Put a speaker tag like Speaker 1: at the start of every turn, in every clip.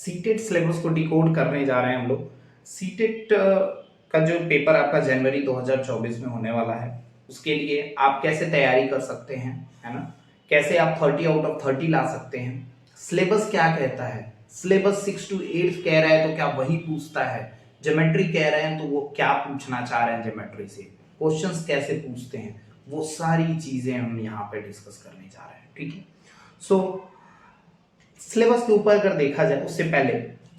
Speaker 1: CTET syllabus को decode करने जा रहे हैं हम लोग। सीटेट का जो पेपर आपका जनवरी 2024 में होने वाला है, उसके लिए आप कैसे तैयारी कर सकते हैं, है ना, कैसे आप 30 आउट ऑफ 30 ला सकते हैं, सिलेबस क्या कहता है, सिलेबस 6 to 8 कह रहा है तो क्या वही पूछता है, ज्योमेट्री कह रहे हैं तो वो क्या पूछना चाह रहे हैं ज्योमेट्री से, क्वेश्चंस कैसे पूछते हैं, वो सारी चीजें हम यहाँ पे डिस्कस करने जा रहे हैं। ठीक है, सो सिलेबस के ऊपर अगर देखा जाए उससे पहले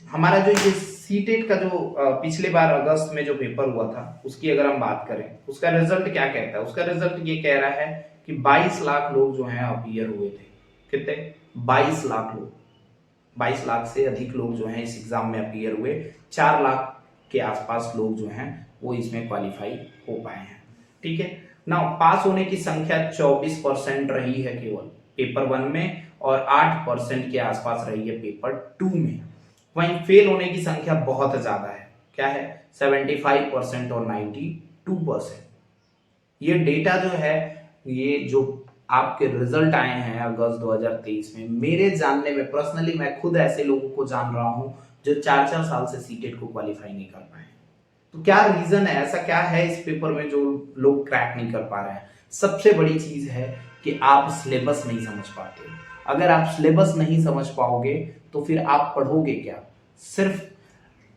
Speaker 1: हमारा जो ये सीटेट का जो पिछले बार अगस्त में जो पेपर हुआ था उसकी अगर हम बात करें, उसका रिजल्ट क्या कहता है, उसका रिजल्ट ये कह रहा है कि 22 लाख लोग जो हैं अपीयर हुए थे। कितने? 22 लाख लोग, 22 लाख से अधिक लोग जो हैं इस एग्जाम में अपीयर हुए। 4 लाख के आसपास लोग जो हैं वो इसमें क्वालिफाई हो पाए हैं। ठीक है ना, पास होने की संख्या 24% रही है केवल पेपर 1 में और 8% के आसपास रही है पेपर 2 में। वहीं फेल होने की संख्या बहुत ज्यादा है, क्या है, 75% और 92%। ये डेटा जो है, ये जो आपके रिजल्ट आए हैं अगस्त 2023 में, मेरे जानने में पर्सनली मैं खुद ऐसे लोगों को जान रहा हूं जो 4-4 साल से सीटेट को क्वालिफाई नहीं कर पाए। तो क्या रीजन है, ऐसा क्या है इस पेपर में जो लोग क्रैक नहीं कर पा रहे हैं? सबसे बड़ी चीज है कि आप सिलेबस नहीं समझ पाते। अगर आप सिलेबस नहीं समझ पाओगे तो फिर आप पढ़ोगे क्या? सिर्फ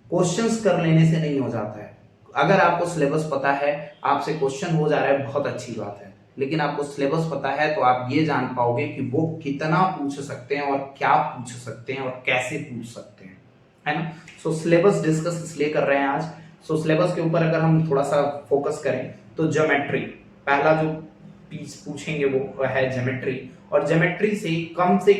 Speaker 1: क्वेश्चंस कर लेने से नहीं हो जाता है। अगर आपको सिलेबस पता है, आपसे क्वेश्चन हो जा रहा है, बहुत अच्छी बात है, लेकिन आपको सिलेबस पता है तो आप ये जान पाओगे कि वो कितना पूछ सकते हैं और क्या पूछ सकते हैं और कैसे पूछ सकते हैं, है ना। सो सिलेबस डिस्कस इसलिए कर रहे हैं आज। सो सिलेबस के ऊपर अगर हम थोड़ा सा फोकस करें तो ज्योमेट्री, पहला जो पीस पूछेंगे वो है ज्योमेट्री, और ज्योमेट्री से कम से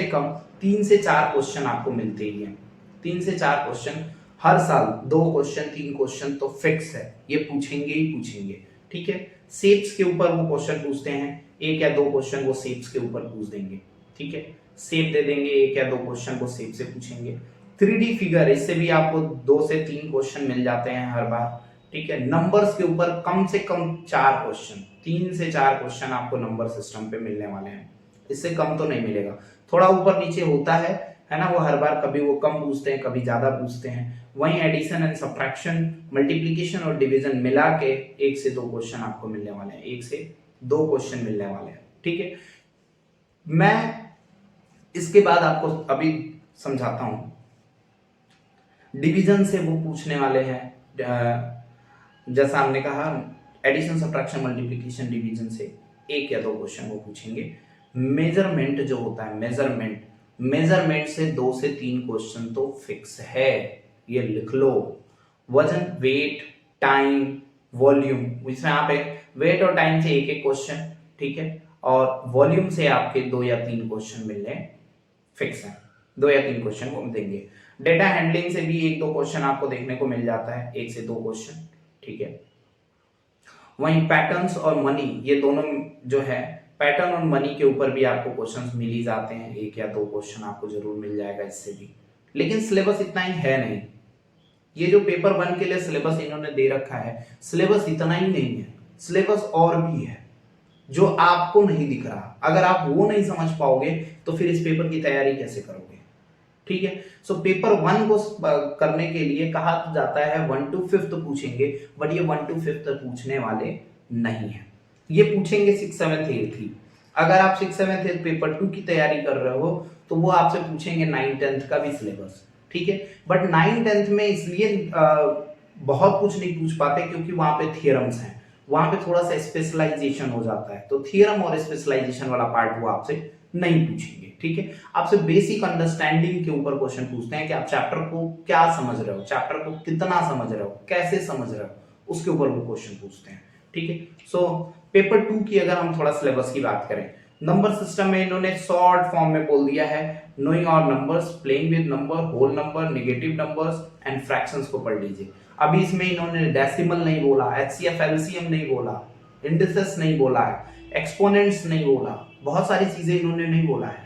Speaker 1: कम 3 से 4 क्वेश्चन आपको मिलते ही हैं। 3 से 4 क्वेश्चन हर साल, 2 क्वेश्चन 3 क्वेश्चन तो फिक्स है, ये पूछेंगे ही पूछेंगे। ठीक है, शेप्स के ऊपर वो क्वेश्चन पूछते हैं, 1 या 2 क्वेश्चन वो शेप्स के ऊपर पूछ देंगे। ठीक है, शेप दे देंगे, 1 या 2 क्वेश्चन वो शेप से पूछेंगे। 3D फिगर, इससे भी आपको 2 से 3 क्वेश्चन मिल जाते हैं हर बार। ठीक है, नंबर्स के ऊपर कम से कम 4 क्वेश्चन, 3 से 4 क्वेश्चन आपको नंबर सिस्टम पे मिलने वाले हैं, इससे कम तो नहीं मिलेगा। थोड़ा ऊपर नीचे होता है ना, वो हर बार कभी वो कम पूछते हैं कभी ज्यादा पूछते हैं। वहीं एडिशन एंड सब्ट्रैक्शन, मल्टीप्लिकेशन और डिवीजन मिला के 1 से 2 क्वेश्चन आपको मिलने वाले हैं, 1 से 2 क्वेश्चन मिलने वाले हैं। ठीक है, मैं इसके बाद आपको अभी समझाता हूं। डिवीजन से वो पूछने वाले हैं, जैसा हमने कहा एडिशन सब्ट्रैक्शन मल्टीप्लिकेशन डिवीजन से 1 या 2 क्वेश्चन वो पूछेंगे। मेजरमेंट जो होता है, मेजरमेंट से 2 से 3 क्वेश्चन तो फिक्स है, ये लिख लो। वजन, वेट, टाइम, वॉल्यूम, इसमें आप वेट और टाइम से 1-1 क्वेश्चन, ठीक है, और वॉल्यूम से आपके 2 या 3 क्वेश्चन मिलने फिक्स है, 2 या 3 क्वेश्चन वो देंगे। डेटा हैंडलिंग से भी 1-2 क्वेश्चन आपको देखने को मिल जाता है, 1 से 2 क्वेश्चन। ठीक है, वहीं पैटर्न्स और मनी, ये दोनों जो है, पैटर्न और मनी के ऊपर भी आपको क्वेश्चंस मिल ही जाते हैं, 1 या 2 क्वेश्चन आपको जरूर मिल जाएगा इससे भी। लेकिन सिलेबस इतना ही है नहीं, ये जो पेपर 1 के लिए सिलेबस इन्होंने दे रखा है, सिलेबस इतना ही नहीं है, सिलेबस और भी है जो आपको नहीं दिख रहा। अगर आप वो नहीं समझ पाओगे तो फिर इस पेपर की तैयारी कैसे करोगे? ठीक है, सो पेपर 1 को करने के लिए कहा जाता है 1 to 5th पूछेंगे, बट ये 1 to 5th पूछने वाले नहीं है, ये पूछेंगे 6, 7, 8 ही। अगर आप 6, 7, 8 पेपर 2 की तैयारी कर रहे हो तो वो आपसे पूछेंगे 9, 10th का भी सिलेबस। ठीक है, बट 9, 10th में इसलिए बहुत कुछ नहीं पूछ पाते क्योंकि वहां पे थियरम्स हैं, वहां पे थोड़ा सा स्पेशलाइजेशन हो जाता है, तो थियरम और स्पेशलाइजेशन वाला पार्ट वो आपसे नहीं पूछेंगे। ठीक है, आपसे बेसिक अंडरस्टैंडिंग के ऊपर क्वेश्चन पूछते हैं कि आप चैप्टर को क्या समझ रहे हो, चैप्टर को कितना समझ रहे हो, कैसे समझ रहे हो, उसके ऊपर वो क्वेश्चन पूछते हैं। ठीक है, सो पेपर 2 की अगर हम थोड़ा सिलेबस की बात करें, नंबर सिस्टम में इन्होंने शॉर्ट फॉर्म में बोल दिया है, नोइंग और numbers, playing with number, whole number, negative numbers and fractions को पढ़ लीजिए। अभी इसमें इन्होंने डेसिमल नहीं बोला, एचसीएफ एलसीएम नहीं बोला, इंडिसेस नहीं बोला है, एक्सपोनेंट्स नहीं बोला, बहुत सारी चीजें इन्होंने नहीं बोला है,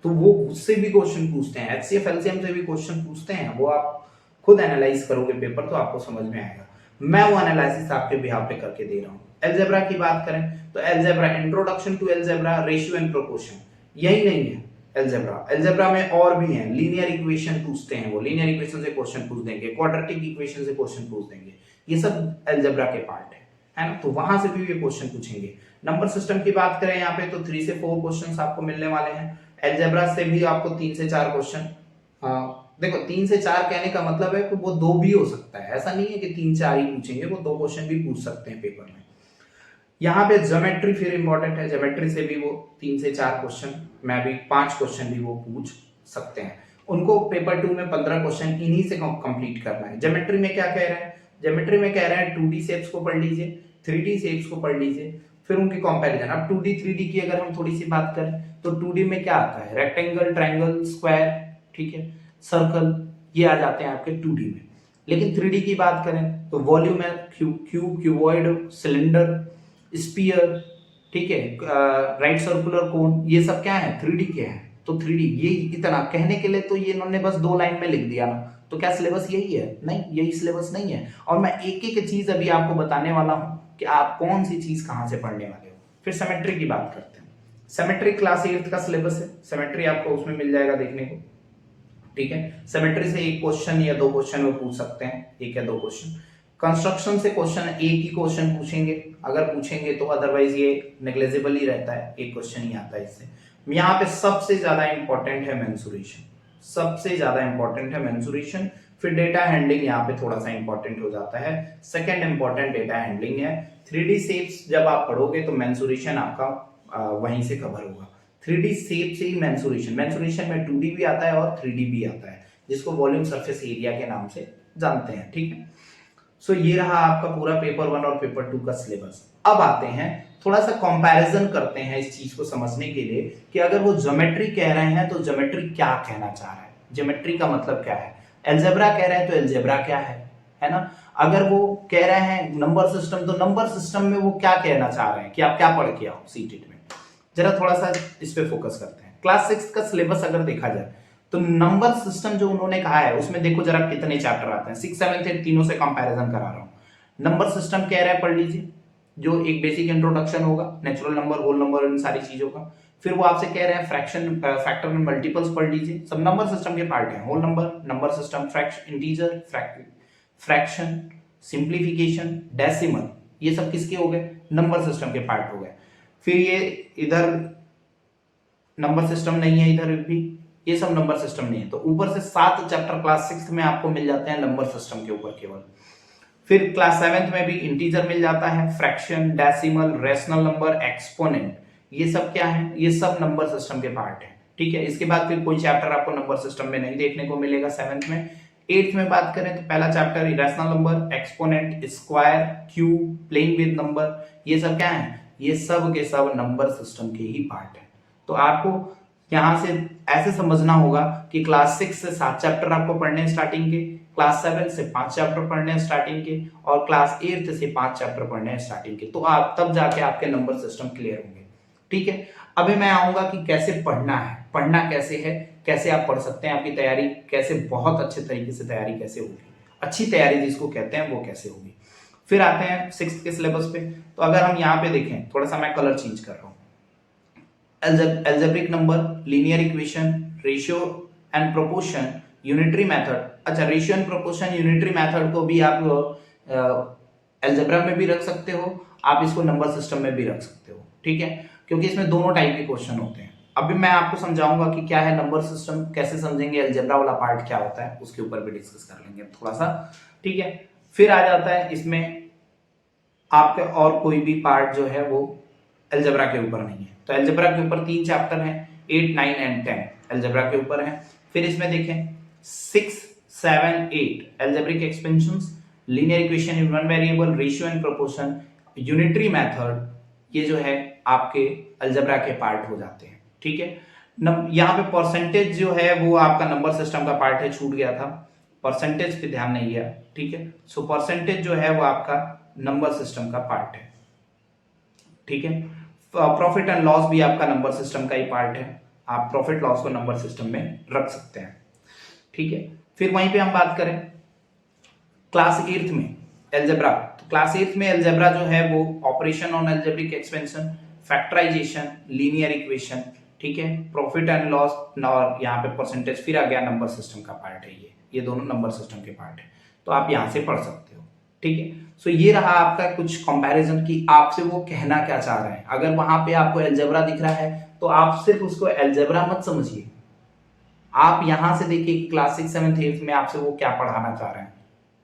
Speaker 1: तो वो उससे भी क्वेश्चन पूछते हैं, एचसीएफ एलसीएम से भी क्वेश्चन पूछते हैं। वो आप खुद एनालाइज करोगे पेपर तो आपको समझ में आएगा, मैं वो एनालिसिस आपके बिहाफ पे करके दे रहा हूँ। अलजेब्रा की बात करें तो algebra, introduction to algebra, ratio and proportion, यही नहीं है एल्जेब्रा, एल्जेब्रा में और भी हैं, लीनियर इक्वेशन पूछते हैं, वो लीनियर इक्वेशन से क्वेश्चन पूछ देंगे, क्वाड्रेटिक इक्वेशन से क्वेश्चन पूछ देंगे, ये सब एल्जेब्रा के पार्ट है ना, तो वहां से भी ये क्वेश्चन पूछेंगे। नंबर सिस्टम की बात करें यहाँ पे तो 3 से 4 क्वेश्चंस आपको मिलने वाले हैं, एल्जेब्रा से भी आपको 3 से 4 क्वेश्चन। देखो 3 से 4 कहने का मतलब है कि वो 2 भी हो सकता है, ऐसा नहीं है कि 3-4 ही पूछेंगे, वो 2 क्वेश्चन भी पूछ सकते हैं पेपर में। यहाँ पे ज्योमेट्री फिर इंपॉर्टेंट है, ज्योमेट्री से भी वो 3 से 4 क्वेश्चन, मैं भी 5 क्वेश्चन भी वो पूछ सकते हैं। उनको पेपर 2 में 15 क्वेश्चन इन्हीं से कंप्लीट करना है। ज्योमेट्री में क्या कह रहे हैं, ज्योमेट्री में कह रहे हैं 2D शेप्स को पढ़ लीजिए, 3D शेप्स को पढ़ लीजिए, फिर उनकी कंपैरिजन। अब 2D 3D की अगर हम थोड़ी सी बात करें तो 2D में क्या आता है, रेक्टेंगल, ट्रायंगल, स्क्वायर, ठीक है, सर्कल, ये आ जाते हैं आपके 2D में। लेकिन 3D की बात करें तो वॉल्यूम है, क्यूब, क्यूबॉइड, सिलेंडर, स्पीयर, ठीक है, राइट सर्कुलर कोन, ये सब क्या है 3D के हैं। तो 3D ये इतना कहने के लिए तो ये इन्होंने बस 2 लाइन में लिख दिया ना, तो क्या सिलेबस यही है? नहीं, यही सिलेबस नहीं है। और मैं एक एक चीज अभी आपको बताने वाला हूं कि आप कौन सी चीज कहां से पढ़ने वाले हो। फिर सिमेट्री की बात करते हैं। सिमेट्री क्लास 8 का सिलेबस है, सिमेट्री आपको उसमें मिल जाएगा देखने को, ठीक है। सिमेट्री से 1 क्वेश्चन या 2 क्वेश्चन वो पूछ सकते हैं, 1 या 2 क्वेश्चन। कंस्ट्रक्शन से क्वेश्चन 1 ही क्वेश्चन पूछेंगे, अगर पूछेंगे तो, अदरवाइज ये नेग्लिजिबल ही रहता है, 1 क्वेश्चन ही आता है इससे। यहाँ पे सबसे ज्यादा इंपॉर्टेंट है मेंसुरेशन, सबसे ज्यादा इंपॉर्टेंट है मेंसुरेशन। फिर डेटा हैंडलिंग यहाँ पे थोड़ा सा इंपॉर्टेंट हो जाता है, सेकंड इंपॉर्टेंट डेटा हैंडलिंग है। 3D शेप्स जब आप पढ़ोगे तो मेंसुरेशन आपका वहीं से कवर होगा। 3D शेप से ही मेंसुरेशन, मेंसुरेशन में 2D भी आता है और 3D भी आता है, जिसको वॉल्यूम सरफेस एरिया के नाम से जानते हैं, ठीक है। सो ये रहा आपका पूरा पेपर 1 और पेपर 2 का सिलेबस। अब आते हैं थोड़ा सा कंपैरिजन करते हैं इस चीज को समझने के लिए कि अगर वो ज्योमेट्री कह रहे हैं तो ज्योमेट्री क्या कहना चाह रहा है, ज्योमेट्री का मतलब क्या है, एल्जेब्रा कह रहे हैं तो एल्जेब्रा क्या है ना। अगर वो कह रहे हैं नंबर सिस्टम, तो नंबर सिस्टम में वो क्या कहना चाह रहे हैं कि आप क्या पढ़ के आओ सीटेट में। जरा थोड़ा सा इस पे फोकस करते हैं। क्लास 6 का सिलेबस अगर देखा जाए तो नंबर सिस्टम जो उन्होंने कहा है उसमें देखो जरा कितने चैप्टर आते हैं, 6, 7 8 तीनों से कंपैरिजन करा रहा हूं। नंबर सिस्टम कह रहा है पढ़ लीजिए, जो एक बेसिक इंट्रोडक्शन होगा, नेचुरल नंबर, होल नंबर, इन सारी चीजों का। फिर वो आपसे कह रहे हैं फ्रैक्शन, फैक्टर एंड मल्टीपल्स पढ़ लीजिए, सब नंबर सिस्टम के पार्ट हैं। Whole number, number system, fraction, integer, fraction, simplification, decimal, ये सब किसके हो गए, नंबर सिस्टम के पार्ट हो गए। फिर ये इधर नंबर सिस्टम नहीं है, इधर भी ये सब नंबर सिस्टम नहीं है। तो ऊपर से 7 चैप्टर क्लास 6 में आपको मिल जाते हैं नंबर सिस्टम के ऊपर केवल। फिर क्लास 7 में भी इंटीजर मिल जाता है, fraction, decimal, rational number, exponent, ये सब क्या है, ये सब नंबर सिस्टम के पार्ट है, ठीक है। इसके बाद फिर कोई चैप्टर आपको नंबर सिस्टम में नहीं देखने को मिलेगा 7th में। 8th में बात करें तो पहला chapter irrational number, exponent, square, cube, playing with number, ये सब क्या है, ये सब के सब नंबर सिस्टम के ही पार्ट है। तो आपको यहां से ऐसे समझना होगा कि क्लास 6 से 7 चैप्टर आपको पढ़ने हैं स्टार्टिंग के, क्लास 7 से 5 चैप्टर पढ़ने हैं स्टार्टिंग के, और क्लास 8 से 5 चैप्टर पढ़ने हैं स्टार्टिंग के। तो आप तब जाके आपके नंबर सिस्टम क्लियर होंगे, ठीक है। अभी मैं आऊंगा कि कैसे पढ़ना है, पढ़ना कैसे है, कैसे आप पढ़ सकते हैं, आपकी तैयारी कैसे बहुत अच्छे तरीके से तैयारी कैसे होगी, अच्छी तैयारी जिसको कहते हैं वो कैसे होगी। फिर आते हैं 6th के सिलेबस पे। तो अगर हम यहाँ पे देखें, थोड़ा सा मैं कलर चेंज कर रहा हूँ, algebraic number, linear equation, ratio and proportion, unitary method। अच्छा, ratio and proportion, unitary method को भी आप अलजेब्रा में भी रख सकते हो, आप इसको नंबर सिस्टम में भी रख सकते हो, ठीक है, क्योंकि इसमें दोनों टाइप के क्वेश्चन होते हैं। अभी मैं आपको समझाऊंगा कि क्या है नंबर सिस्टम, कैसे समझेंगे, अलजेब्रा वाला पार्ट क्या होता है, उसके ऊपर भी डिस्कस कर लेंगे थोड़ा सा, ठीक है। फिर आ जाता है इसमें आपके और कोई भी पार्ट जो है वो अलजेब्रा के ऊपर नहीं है। तो अलजेब्रा के ऊपर 3 चैप्टर हैं, 8, 9 एंड 10 अलजेब्रा के ऊपर हैं। फिर इसमें देखें 6, 7, 8 algebraic expansions, linear equation in one variable, ratio and proportion, unitary method, ये जो है आपके अलजेब्रा के पार्ट हो जाते हैं, ठीक है। यहाँ पे परसेंटेज जो है वो आपका नंबर सिस्टम का पार्ट है, छूट गया था, परसेंटेज पे ध्यान नहीं गया, ठीक है। सो परसेंटेज जो है वो आपका नंबर सिस्टम का पार्ट है, ठीक है। प्रॉफिट एंड लॉस भी आपका नंबर सिस्टम का ही पार्ट है, आप प्रॉफिट लॉस को नंबर सिस्टम में रख सकते हैं, ठीक है। फिर वहीं पे हम बात करें क्लास 8 में अलजेब्रा, तो क्लास 8 में अलजेब्रा जो है वो operation on algebraic expansion, factorization, linear equation, ठीक है, प्रॉफिट एंड लॉस और यहाँ पे परसेंटेज, फिर आ गया नंबर सिस्टम का पार्ट है, ये दोनों नंबर सिस्टम के पार्ट है, तो आप यहाँ से पढ़ सकते हो। ठीक है, सो ये रहा आपका कुछ कंपैरिजन कि आपसे वो कहना क्या चाह रहे हैं। अगर वहां पे आपको एल्जेब्रा दिख रहा है तो आप सिर्फ उसको एल्जेब्रा मत समझिए, आप यहां से देखिए क्लास 6 7 8 में आपसे वो क्या पढ़ाना चाह रहे हैं,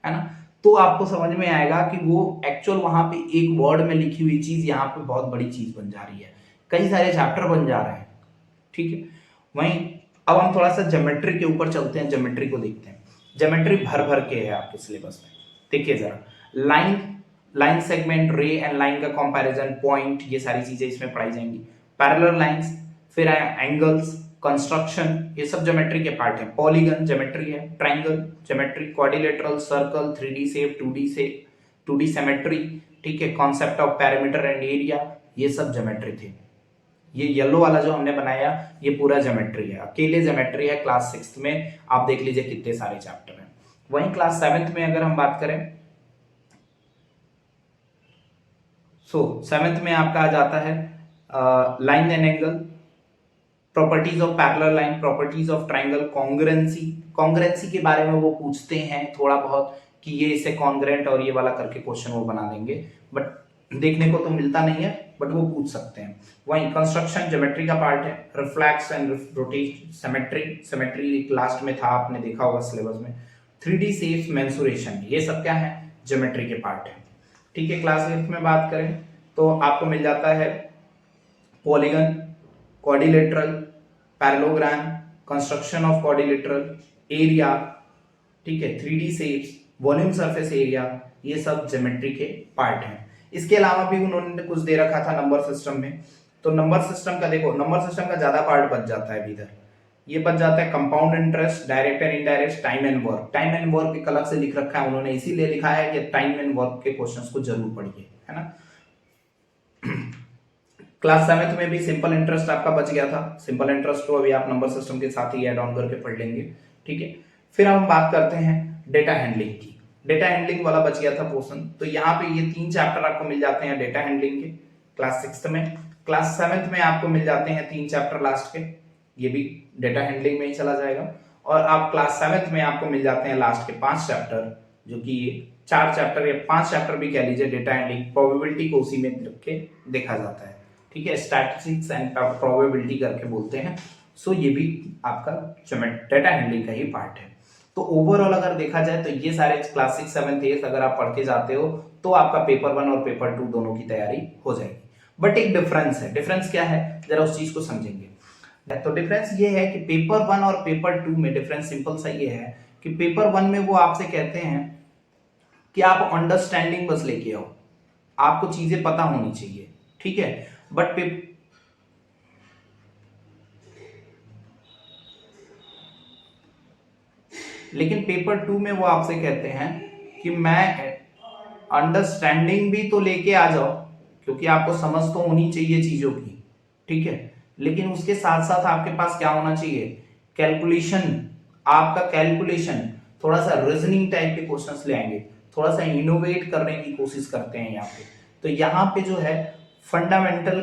Speaker 1: है ना, तो आपको समझ में आएगा कि वो एक्चुअल वहां पे एक वर्ड में लिखी हुई चीज यहाँ पे बहुत बड़ी चीज बन जा रही है, कई सारे चैप्टर बन जा रहे हैं। ठीक है, वहीं अब हम थोड़ा सा ज्योमेट्री के ऊपर चलते हैं, ज्योमेट्री को देखते हैं। ज्योमेट्री भर भर के है आपके सिलेबस में, देखिए जरा, लाइन लाइन सेगमेंट, रे एंड लाइन का कंपैरिजन, पॉइंट, ये सारी चीजें इसमें पढ़ाई जाएंगी। पैरेलल लाइंस, फिर एंगल्स, कंस्ट्रक्शन, ये सब ज्योमेट्री के पार्ट है। पॉलीगन ज्योमेट्री है, triangle geometry, quadrilateral, circle, 3D shape, 2D symmetry, ठीक है, concept of parameter and area, ये सब ज्योमेट्री थे। ये येलो वाला जो हमने बनाया ये पूरा ज्योमेट्री है, अकेले ज्योमेट्री है। क्लास 6 में आप देख लीजिए कितने सारे चैप्टर हैं। वहीं क्लास 7 में अगर हम बात करें, सो 7th में आपका आ जाता है line and angle, properties of parallel line, properties of triangle, congruency. Congruency के बारे में वो पूछते हैं थोड़ा बहुत कि ये इसे कॉन्ग्रुएंट और ये वाला करके क्वेश्चन वो बना देंगे, बट देखने को तो मिलता नहीं है, बट वो पूछ सकते हैं। वहीं कंस्ट्रक्शन ज्योमेट्री का पार्ट है। Reflex and rotation, symmetry last में था, आपने देखा होगा सिलेबस में। 3D शेप्स, मेंसुरेशन, ये सब क्या है, ज्योमेट्री के पार्ट है। ठीक है, क्लास 8 में बात करें तो आपको मिल जाता है polygon, quadrilateral, parallelogram, construction of quadrilateral, area, ठीक है, 3D shapes, volume surface area, ये सब ज्योमेट्री के पार्ट हैं। इसके अलावा भी उन्होंने कुछ दे रखा था नंबर सिस्टम में, तो नंबर सिस्टम का देखो, नंबर सिस्टम का ज्यादा पार्ट बच जाता है इधर, ये बच जाता है compound interest, direct and indirect, time and work. Time and work एक अलग से लिख रखा है उन्होंने, इसीलिए लिखा है कि टाइम एंड वर्क के क्वेश्चंस को जरूर पढ़िए, है ना। क्लास 7 में भी सिंपल इंटरेस्ट आपका बच गया था, सिंपल इंटरेस्ट को अभी आप नंबर सिस्टम के साथ ही ऐड ऑन करके पढ़ लेंगे। ठीक है, फिर हम बात करते हैं डेटा हैंडलिंग की। डेटा हैंडलिंग वाला बच गया था पोर्शन, तो यहाँ पे ये 3 चैप्टर आपको मिल जाते हैं डेटा हैंडलिंग के क्लास 6 में। क्लास 7 में आपको मिल जाते हैं 3 चैप्टर लास्ट के, ये भी डेटा हैंडलिंग में ही चला जाएगा। और आप क्लास 7 में आपको मिल जाते हैं लास्ट के 5 चैप्टर, जो कि 4 चैप्टर या 5 चैप्टर भी कह लीजिए, डेटा हैंडलिंग, प्रोबेबिलिटी को उसी में रख के देखा जाता है। ठीक है, स्टैटिस्टिक्स एंड प्रोबेबिलिटी करके बोलते हैं। सो ये भी आपका डेटा हैंडलिंग का ही पार्ट है। तो ओवरऑल अगर देखा जाए तो ये सारे क्लास 6 7 8 अगर आप पढ़ के जाते हो तो आपका पेपर 1 और पेपर 2 दोनों की तैयारी हो जाएगी। बट एक डिफरेंस है, डिफरेंस क्या है, जरा उस चीज को समझेंगे। तो डिफरेंस ये है कि पेपर 1 और पेपर 2 में डिफरेंस सिंपल सा ये है कि पेपर 1 में वो आपसे कहते हैं कि आप अंडरस्टैंडिंग बस लेके आओ, आपको चीजें पता होनी चाहिए। ठीक है, बट लेकिन पेपर 2 में वो आपसे कहते हैं कि मैं अंडरस्टैंडिंग भी तो लेके आ जाओ, क्योंकि आपको समझ तो होनी चाहिए चीजों की। ठीक है, लेकिन उसके साथ साथ आपके पास क्या होना चाहिए, कैलकुलेशन, आपका कैलकुलेशन, थोड़ा सा रीजनिंग टाइप के क्वेश्चंस ले आएंगे, थोड़ा सा इनोवेट करने की कोशिश करते हैं यहाँ पे। तो यहाँ पे जो है फंडामेंटल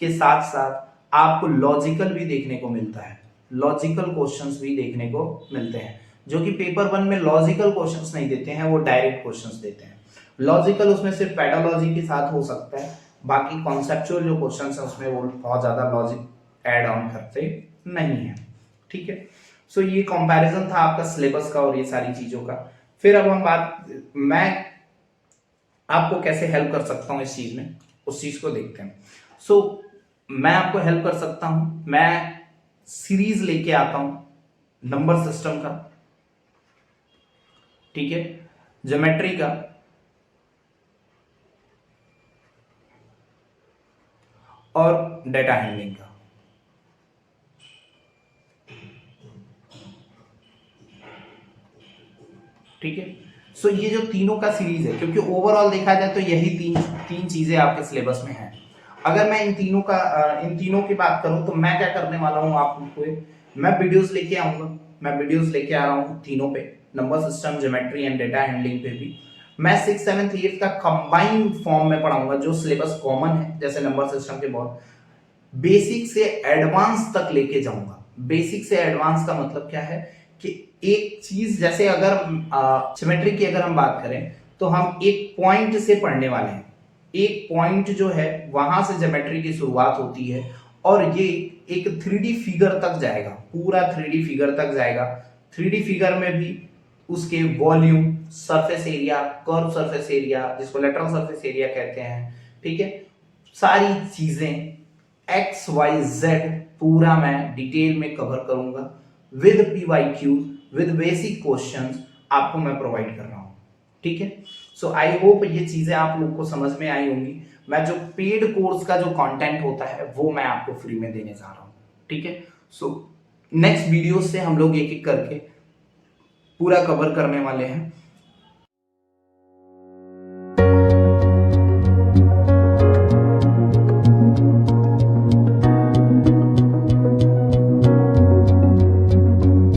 Speaker 1: के साथ साथ आपको लॉजिकल भी देखने को मिलता है, लॉजिकल क्वेश्चंस भी देखने को मिलते हैं, जो कि पेपर 1 में लॉजिकल क्वेश्चंस नहीं देते हैं, वो डायरेक्ट क्वेश्चंस देते हैं। लॉजिकल उसमें सिर्फ पेडालॉजी के साथ हो सकता है, बाकी कॉन्सेप्चुअल जो क्वेश्चंस है उसमें वो बहुत ज्यादा लॉजिक ऐड ऑन करते नहीं है। ठीक है, सो ये कंपैरिजन था आपका सिलेबस का और ये सारी चीजों का। फिर अब हम मैं आपको कैसे हेल्प कर सकता हूं इस चीज में, उस चीज को देखते हैं। सो मैं आपको हेल्प कर सकता हूं, मैं सीरीज लेके आता हूं नंबर सिस्टम का, ठीक है, ज्योमेट्री का और डेटा हैंडलिंग का। ठीक है, सो ये जो तीनों का सीरीज है, क्योंकि ओवरऑल देखा जाए तो यही तीन चीजें आपके सिलेबस में हैं। अगर मैं इन तीनों की बात करूं तो मैं क्या करने वाला हूं आपको, मैं वीडियोस लेके आऊंगा, मैं वीडियोस लेके आ रहा हूं तीनों पे, number system, geometry and data handling पे भी। मैं 6 7 8 का कंबाइंड फॉर्म में पढ़ाऊंगा, जो सिलेबस कॉमन है, जैसे नंबर सिस्टम के बहुत बेसिक से एडवांस तक लेके जाऊंगा। बेसिक से एडवांस का मतलब क्या है कि एक चीज जैसे अगर ज्योमेट्री की अगर हम बात करें तो हम एक पॉइंट से पढ़ने वाले हैं। एक पॉइंट जो है वहां से ज्योमेट्री की शुरुआत होती है और ये एक 3D फिगर तक जाएगा, पूरा 3D फिगर तक जाएगा। 3D फिगर में भी उसके volume, surface area, curve surface area जिसको लेटरल सरफेस एरिया कहते हैं, ठीक है, सारी चीजें एक्स वाई जेड पूरा मैं डिटेल में कवर करूंगा with PYQ, with basic questions आपको मैं प्रोवाइड कर रहा हूं, ठीक है। सो आई होप ये चीजें आप लोग को समझ में आई होंगी। मैं जो पेड कोर्स का जो कंटेंट होता है वो मैं आपको फ्री में देने जा रहा हूं, ठीक है। सो नेक्स्ट वीडियो से हम लोग एक एक करके पूरा कवर करने वाले हैं।